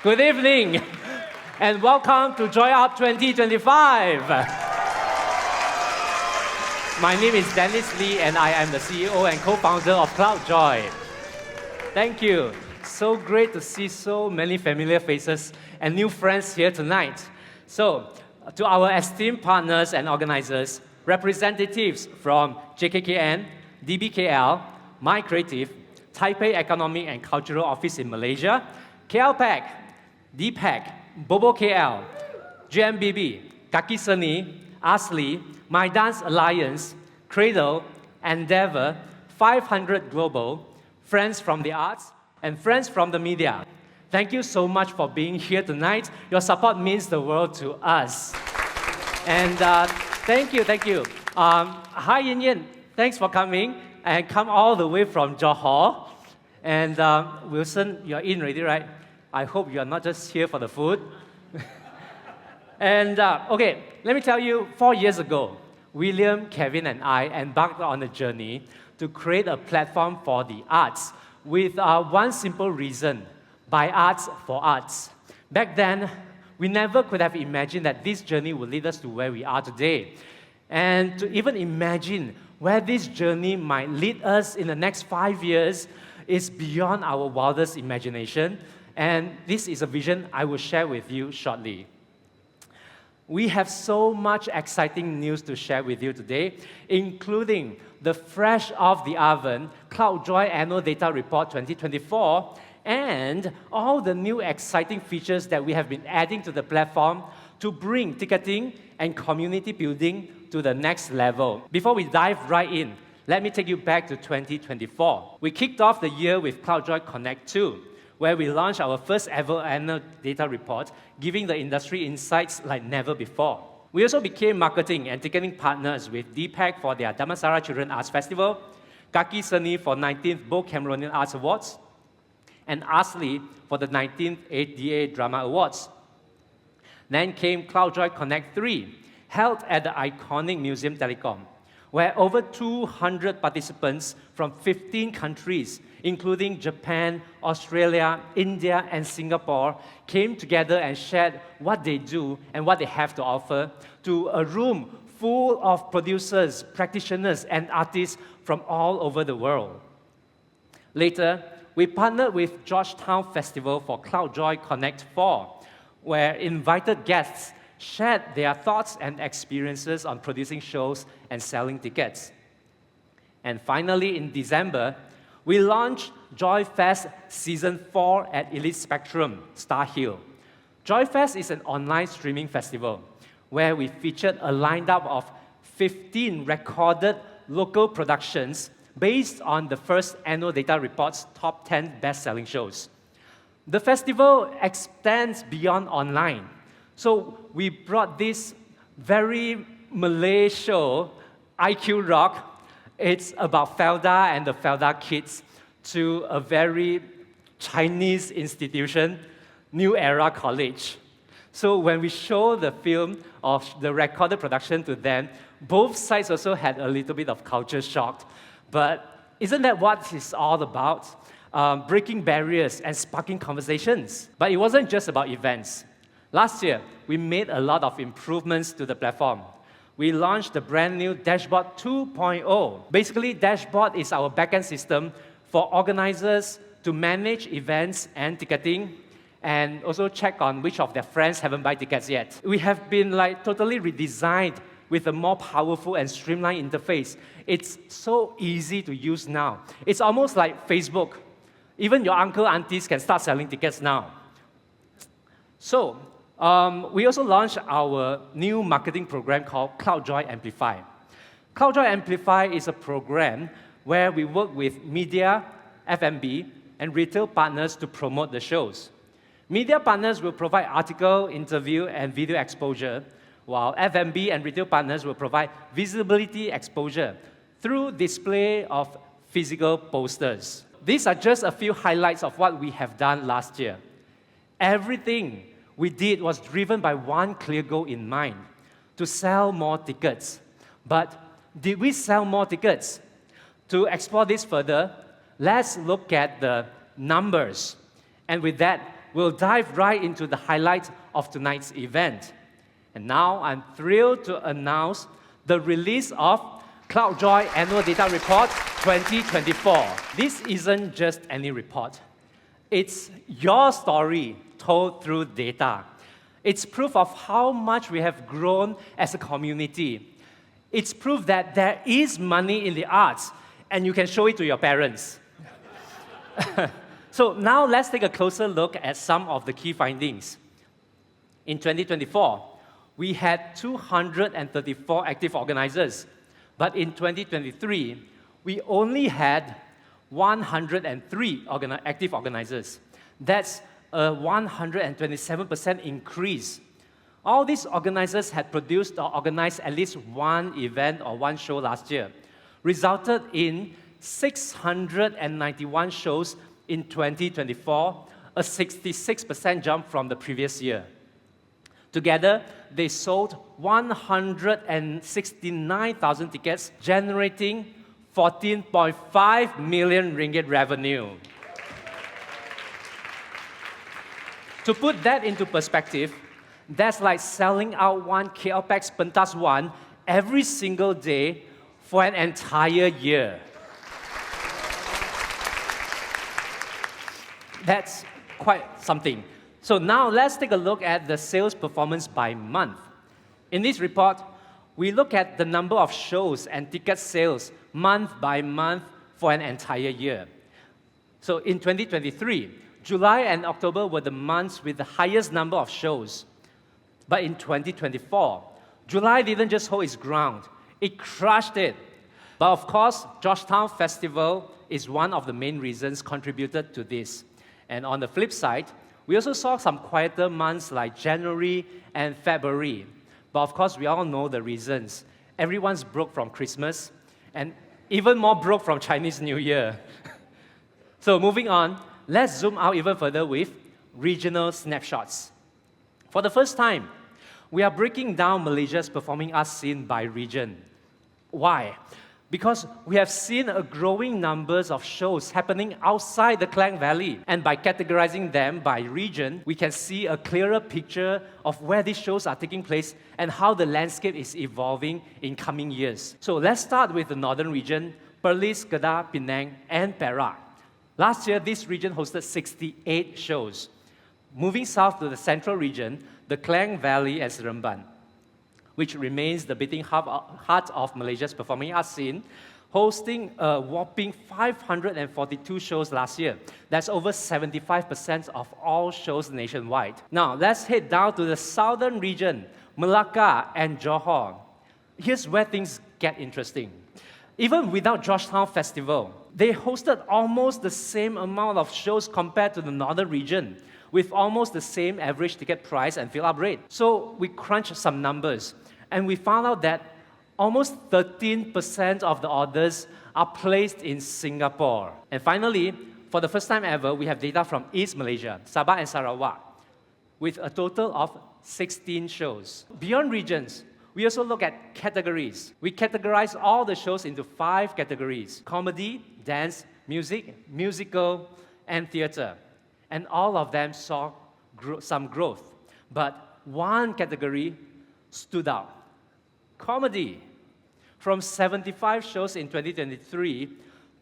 Good evening, and welcome to JoiUp 2025. My name is Dennis Lee, and I am the CEO and co-founder of CloudJoy. Thank you. So great to see so many familiar faces and new friends here tonight. So, to our esteemed partners and organizers, representatives from JKKN, DBKL, My Creative, Taipei Economic and Cultural Office in Malaysia, KLPAC, DPAC, Bobo KL, GMBB, Kaki Seni, Asli, My Dance Alliance, Cradle, Endeavor, 500 Global, Friends from the Arts, and Friends from the Media. Thank you so much for being here tonight. Your support means the world to us. And thank you. Hi, Yin Yin. Thanks for coming and come all the way from Johor. And Wilson, you're in already, right? I hope you're not just here for the food. And okay, let me tell you, 4 years ago, William, Kevin, and I embarked on a journey to create a platform for the arts with one simple reason: by arts for arts. Back then, we never could have imagined that this journey would lead us to where we are today. And to even imagine where this journey might lead us in the next 5 years is beyond our wildest imagination. And this is a vision I will share with you shortly. We have so much exciting news to share with you today, including the fresh off the oven CloudJoy Annual Data Report 2024 and all the new exciting features that we have been adding to the platform to bring ticketing and community building to the next level. Before we dive right in, let me take you back to 2024. We kicked off the year with CloudJoy Connect 2, where we launched our first ever annual data report, giving the industry insights like never before. We also became marketing and ticketing partners with DPAC for their Damansara Children Arts Festival, Kaki Seni for 19th Bo Cameronian Arts Awards, and Asli for the 19th ADA Drama Awards. Then came CloudJoy Connect 3, held at the iconic Museum Telecom, where over 200 participants from 15 countries, including Japan, Australia, India, and Singapore, came together and shared what they do and what they have to offer to a room full of producers, practitioners, and artists from all over the world. Later, we partnered with Georgetown Festival for CloudJoy Connect 4, where invited guests shared their thoughts and experiences on producing shows and selling tickets. And finally, in December, we launched JoyFest Season 4 at Elite Spectrum, Star Hill. JoyFest is an online streaming festival where we featured a lineup of 15 recorded local productions based on the first annual data report's top 10 best-selling shows. The festival extends beyond online. So we brought this very Malay show, IQ Rock. It's about Felda and the Felda kids to a very Chinese institution, New Era College. So when we show the film of the recorded production to them, both sides also had a little bit of culture shock. But isn't that what it's all about? Breaking barriers and sparking conversations. But it wasn't just about events. Last year, we made a lot of improvements to the platform. We launched the brand new Dashboard 2.0. Basically, Dashboard is our backend system for organizers to manage events and ticketing and also check on which of their friends haven't bought tickets yet. We have been totally redesigned with a more powerful and streamlined interface. It's so easy to use now. It's almost like Facebook. Even your uncle, aunties can start selling tickets now. So, we also launched our new marketing program called CloudJoy Amplify. CloudJoy Amplify is a program where we work with media, F&B, and retail partners to promote the shows. Media partners will provide article, interview, and video exposure, while F&B and retail partners will provide visibility exposure through display of physical posters. These are just a few highlights of what we have done last year. Everything we did was driven by one clear goal in mind: to sell more tickets. But did we sell more tickets? To explore this further, let's look at the numbers. And with that, we'll dive right into the highlights of tonight's event. And now I'm thrilled to announce the release of CloudJoy Annual Data Report 2024. This isn't just any report. It's your story told through data. It's proof of how much we have grown as a community. It's proof that there is money in the arts, and you can show it to your parents. So now let's take a closer look at some of the key findings. In 2024, we had 234 active organizers, but in 2023, we only had 103 active organizers. That's a 127% increase. All these organizers had produced or organized at least one event or one show last year, resulted in 691 shows in 2024, a 66% jump from the previous year. Together, they sold 169,000 tickets, generating 14.5 million ringgit revenue. To put that into perspective, that's like selling out one KLPX Pentas 1 every single day for an entire year. That's quite something. So now let's take a look at the sales performance by month. In this report, we look at the number of shows and ticket sales month by month for an entire year. So in 2023, July and October were the months with the highest number of shows. But in 2024, July didn't just hold its ground, it crushed it. But of course, Georgetown Festival is one of the main reasons contributed to this. And on the flip side, we also saw some quieter months like January and February. But of course, we all know the reasons. Everyone's broke from Christmas, and even more broke from Chinese New Year. So moving on, let's zoom out even further with regional snapshots. For the first time, we are breaking down Malaysia's performing arts scene by region. Why? Because we have seen a growing numbers of shows happening outside the Klang Valley. And by categorizing them by region, we can see a clearer picture of where these shows are taking place and how the landscape is evolving in coming years. So let's start with the northern region, Perlis, Kedah, Penang, and Perak. Last year, this region hosted 68 shows. Moving south to the central region, the Klang Valley and Seremban, which remains the beating heart of Malaysia's performing arts scene, hosting a whopping 542 shows last year. That's over 75% of all shows nationwide. Now, let's head down to the southern region, Melaka and Johor. Here's where things get interesting. Even without Georgetown Festival, they hosted almost the same amount of shows compared to the northern region, with almost the same average ticket price and fill-up rate. So we crunched some numbers, and we found out that almost 13% of the orders are placed in Singapore. And finally, for the first time ever, we have data from East Malaysia, Sabah and Sarawak, with a total of 16 shows. Beyond regions, we also look at categories. We categorize all the shows into 5 categories: comedy, dance, music, musical, and theater. And all of them saw some growth. But one category stood out: comedy. From 75 shows in 2023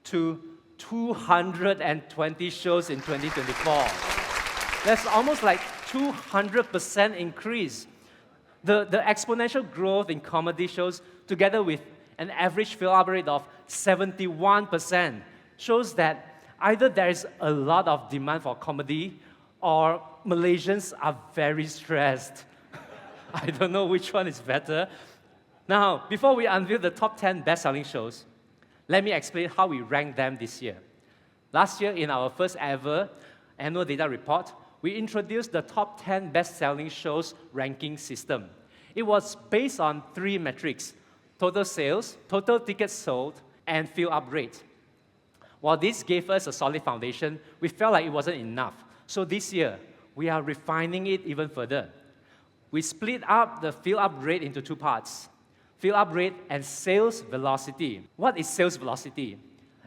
to 220 shows in 2024. That's almost like 200% increase. The exponential growth in comedy shows, together with an average fill-up rate of 71%, shows that either there is a lot of demand for comedy or Malaysians are very stressed. I don't know which one is better. Now, before we unveil the top 10 best-selling shows, let me explain how we ranked them this year. Last year, in our first ever annual data report, we introduced the top 10 best-selling shows ranking system. It was based on 3 metrics: total sales, total tickets sold, and fill-up rate. While this gave us a solid foundation, we felt like it wasn't enough. So this year, we are refining it even further. We split up the fill-up rate into 2 parts: fill-up rate and sales velocity. What is sales velocity?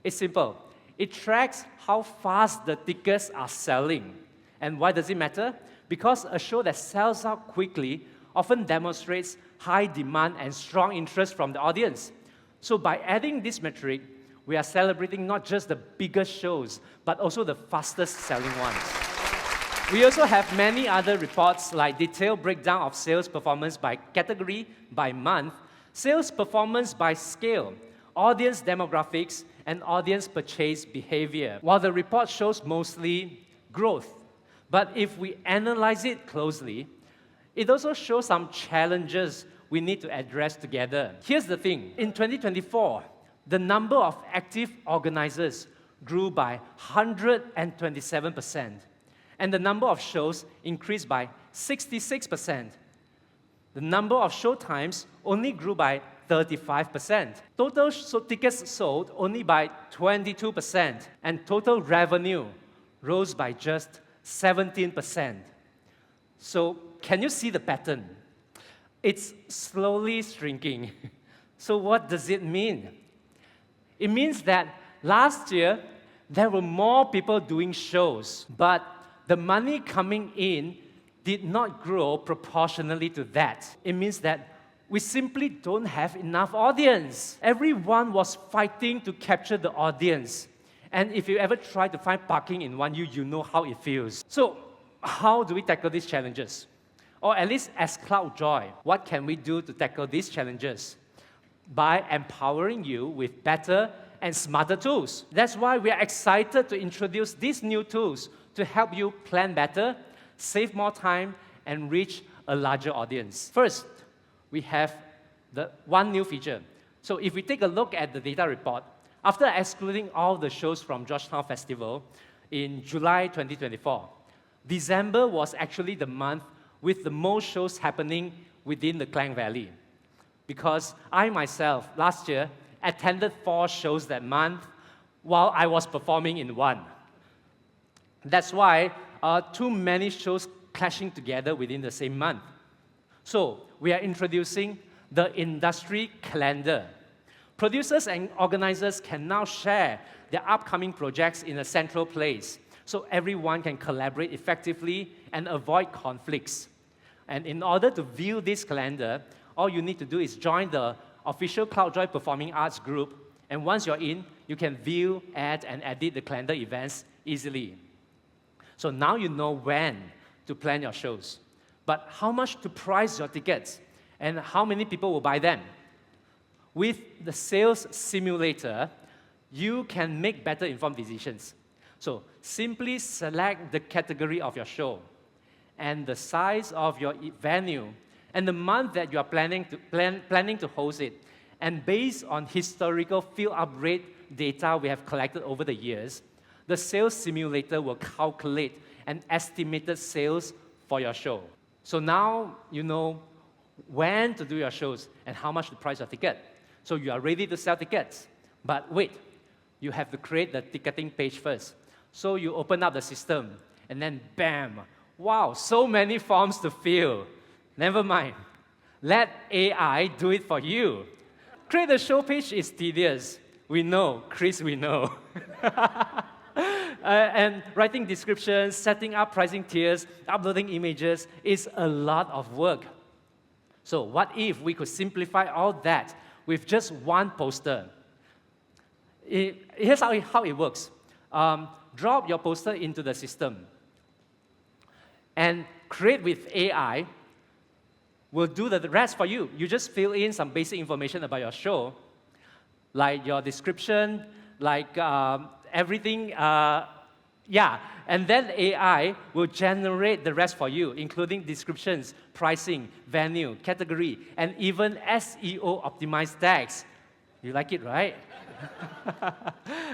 It's simple. It tracks how fast the tickets are selling. And why does it matter? Because a show that sells out quickly often demonstrates high demand and strong interest from the audience. So by adding this metric, we are celebrating not just the biggest shows, but also the fastest selling ones. We also have many other reports like detailed breakdown of sales performance by category, by month, sales performance by scale, audience demographics, and audience purchase behavior. While the report shows mostly growth, but if we analyze it closely, it also shows some challenges we need to address together. Here's the thing. In 2024, the number of active organizers grew by 127%, and the number of shows increased by 66%. The number of show times only grew by 35%. Total tickets sold only by 22%, and total revenue rose by just 17%. So, can you see the pattern? It's slowly shrinking. So, what does it mean? It means that last year, there were more people doing shows, but the money coming in did not grow proportionally to that. It means that we simply don't have enough audience. Everyone was fighting to capture the audience. And if you ever try to find parking in 1U, you know how it feels. So, how do we tackle these challenges? Or at least as CloudJoy, what can we do to tackle these challenges? By empowering you with better and smarter tools. That's why we are excited to introduce these new tools to help you plan better, save more time, and reach a larger audience. First, we have the one new feature. So if we take a look at the data report, after excluding all the shows from Georgetown Festival in July 2024, December was actually the month with the most shows happening within the Klang Valley. Because I myself, last year, attended 4 shows that month while I was performing in one. That's why too many shows clashing together within the same month. So we are introducing the industry calendar. Producers and organizers can now share their upcoming projects in a central place, so everyone can collaborate effectively and avoid conflicts. And in order to view this calendar, all you need to do is join the official CloudJoy Performing Arts group, and once you're in, you can view, add, and edit the calendar events easily. So now you know when to plan your shows, but how much to price your tickets, and how many people will buy them. With the sales simulator, you can make better informed decisions. So simply select the category of your show, and the size of your venue, and the month that you are planning to host it. And based on historical fill-up rate data we have collected over the years, the sales simulator will calculate an estimated sales for your show. So now you know when to do your shows and how much to price your ticket. So you are ready to sell tickets. But wait, you have to create the ticketing page first. So you open up the system, and then bam, wow, so many forms to fill. Never mind. Let AI do it for you. Create a show page is tedious. We know, Chris, we know. And writing descriptions, setting up pricing tiers, uploading images is a lot of work. So what if we could simplify all that with just one poster? Here's how it works. Drop your poster into the system, and create with AI will do the rest for you. You just fill in some basic information about your show, like your description, like everything, and then AI will generate the rest for you, including descriptions, pricing, venue, category, and even SEO optimized tags. You like it, right?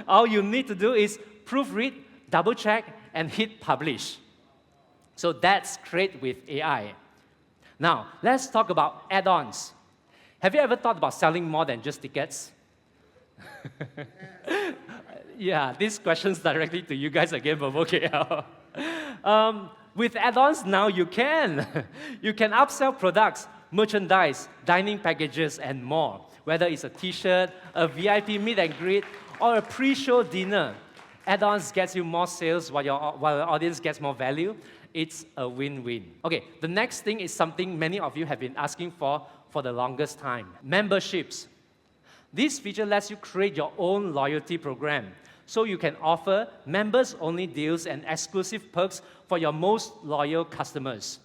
All you need to do is proofread, double check, and hit publish. So that's great with AI. Now, let's talk about add-ons. Have you ever thought about selling more than just tickets? Yeah, these questions directly to you guys again from OKL. With add-ons now you can. You can upsell products, merchandise, dining packages, and more. Whether it's a t-shirt, a VIP meet and greet, or a pre-show dinner. Add-ons gets you more sales while the audience gets more value. It's a win-win. Okay, the next thing is something many of you have been asking for the longest time. Memberships. This feature lets you create your own loyalty program, so you can offer members-only deals and exclusive perks for your most loyal customers.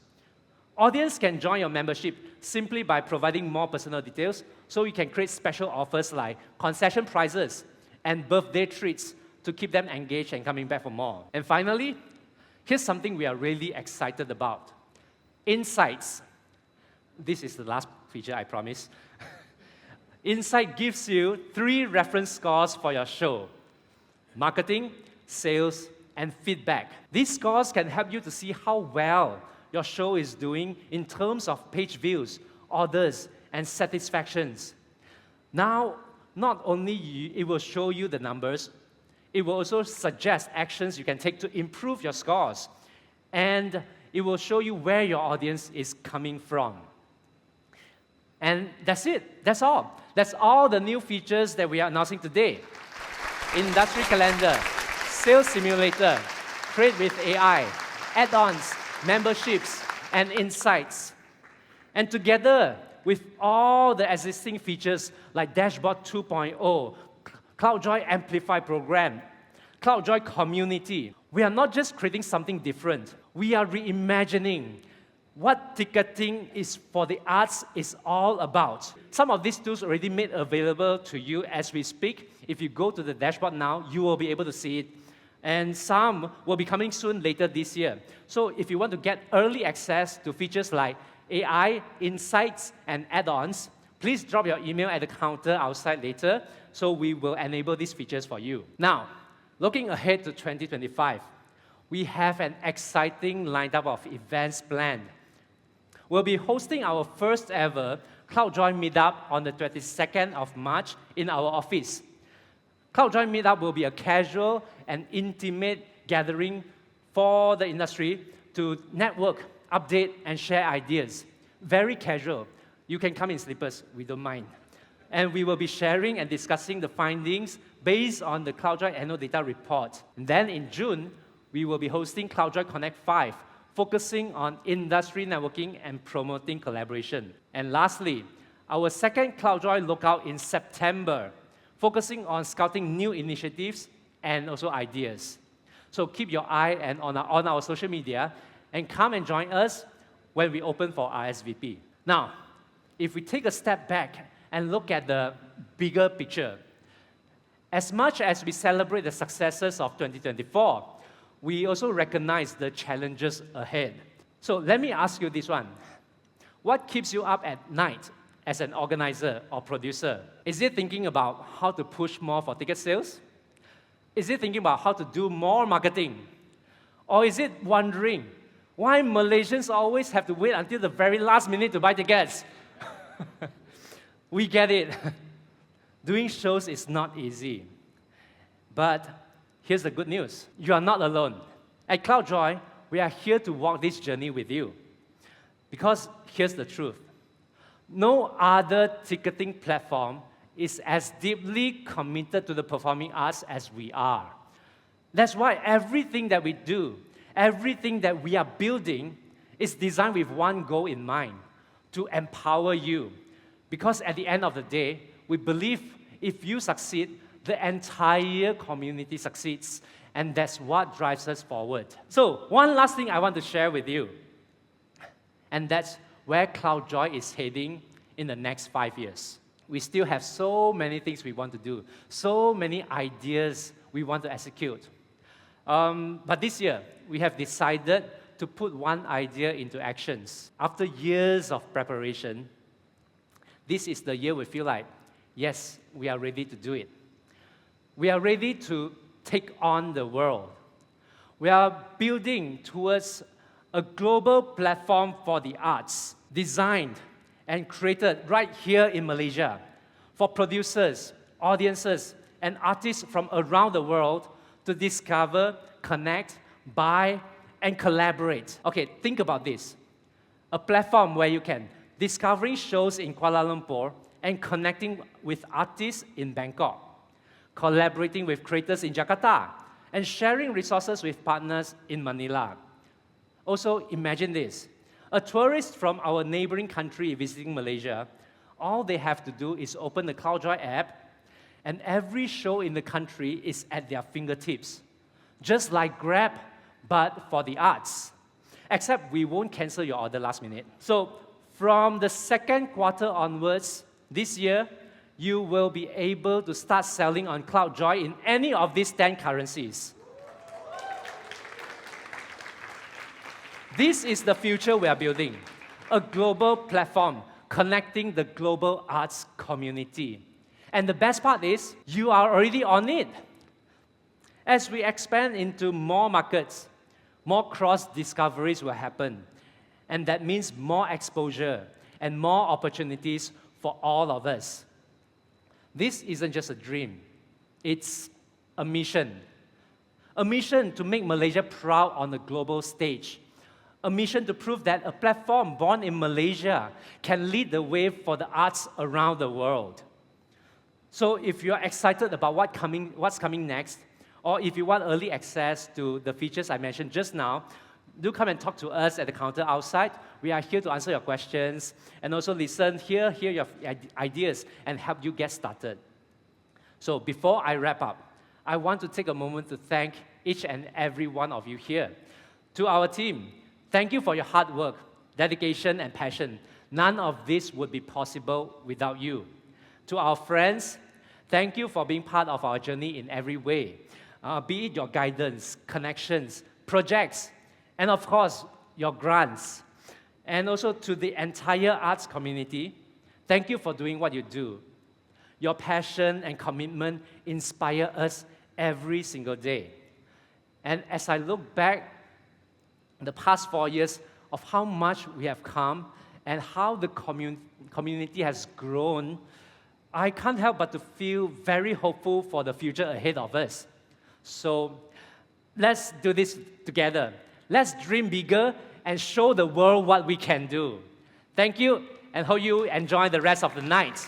Audience can join your membership simply by providing more personal details, so you can create special offers like concession prices and birthday treats to keep them engaged and coming back for more. And finally, here's something we are really excited about. Insights. This is the last feature, I promise. Insight gives you 3 reference scores for your show: marketing, sales, and feedback. These scores can help you to see how well your show is doing in terms of page views, orders, and satisfactions. Now, not only it will show you the numbers, it will also suggest actions you can take to improve your scores. And it will show you where your audience is coming from. And that's it. That's all. That's all the new features that we are announcing today. Industry Calendar, Sales Simulator, Create with AI, add-ons, memberships, and insights. And together with all the existing features like Dashboard 2.0, CloudJoy Amplify Program, CloudJoy Community, we are not just creating something different. We are reimagining what ticketing is for the arts is all about. Some of these tools are already made available to you as we speak. If you go to the dashboard now, you will be able to see it. And some will be coming soon later this year. So if you want to get early access to features like AI, insights, and add-ons, please drop your email at the counter outside later, so we will enable these features for you. Now, looking ahead to 2025, we have an exciting lineup of events planned. We'll be hosting our first ever CloudJoy Meetup on the 22nd of March in our office. CloudJoy Meetup will be a casual and intimate gathering for the industry to network, update, and share ideas. Very casual. You can come in slippers, we don't mind. And we will be sharing and discussing the findings based on the CloudJoy Annual Data Report. And then in June, we will be hosting CloudJoy Connect 5, focusing on industry networking and promoting collaboration. And lastly, our second CloudJoy Lookout in September, focusing on scouting new initiatives and also ideas. So keep your eye on our social media and come and join us when we open for RSVP. Now, if we take a step back and look at the bigger picture, as much as we celebrate the successes of 2024, we also recognize the challenges ahead. So let me ask you this one. What keeps you up at night as an organizer or producer? Is it thinking about how to push more for ticket sales? Is it thinking about how to do more marketing? Or is it wondering why Malaysians always have to wait until the very last minute to buy tickets? We get it. Doing shows is not easy. But here's the good news. You are not alone. At CloudJoy, we are here to walk this journey with you. Because here's the truth. No other ticketing platform is as deeply committed to the performing arts as we are. That's why everything that we do, everything that we are building is designed with one goal in mind, to empower you. Because at the end of the day, we believe if you succeed, the entire community succeeds. And that's what drives us forward. So, one last thing I want to share with you. And that's where CloudJoy is heading in the next 5 years. We still have so many things we want to do, so many ideas we want to execute. But this year, we have decided to put one idea into actions. After years of preparation, this is the year we feel like, yes, we are ready to do it. We are ready to take on the world. We are building towards a global platform for the arts, designed and created right here in Malaysia for producers, audiences, and artists from around the world to discover, connect, buy, and collaborate. Okay, think about this. A platform where you can discovering shows in Kuala Lumpur and connecting with artists in Bangkok, collaborating with creators in Jakarta, and sharing resources with partners in Manila. Also, imagine this. A tourist from our neighboring country visiting Malaysia, all they have to do is open the CloudJoy app, and every show in the country is at their fingertips. Just like Grab, but for the arts. Except we won't cancel your order last minute. So from the second quarter onwards this year, you will be able to start selling on CloudJoy in any of these 10 currencies. This is the future we are building, a global platform connecting the global arts community. And the best part is, you are already on it. As we expand into more markets, more cross-discoveries will happen. And that means more exposure and more opportunities for all of us. This isn't just a dream. It's a mission. A mission to make Malaysia proud on the global stage. A mission to prove that a platform born in Malaysia can lead the way for the arts around the world. So if you're excited about what's coming next, or if you want early access to the features I mentioned just now, do come and talk to us at the counter outside. We are here to answer your questions and also listen, hear your ideas, and help you get started. So before I wrap up, I want to take a moment to thank each and every one of you here. To our team, thank you for your hard work, dedication, and passion. None of this would be possible without you. To our friends, thank you for being part of our journey in every way. Be it your guidance, connections, projects, and of course, your grants. And also to the entire arts community, thank you for doing what you do. Your passion and commitment inspire us every single day. And as I look back the past 4 years of how much we have come and how the community has grown, I can't help but to feel very hopeful for the future ahead of us. So let's do this together. Let's dream bigger and show the world what we can do. Thank you, and hope you enjoy the rest of the night.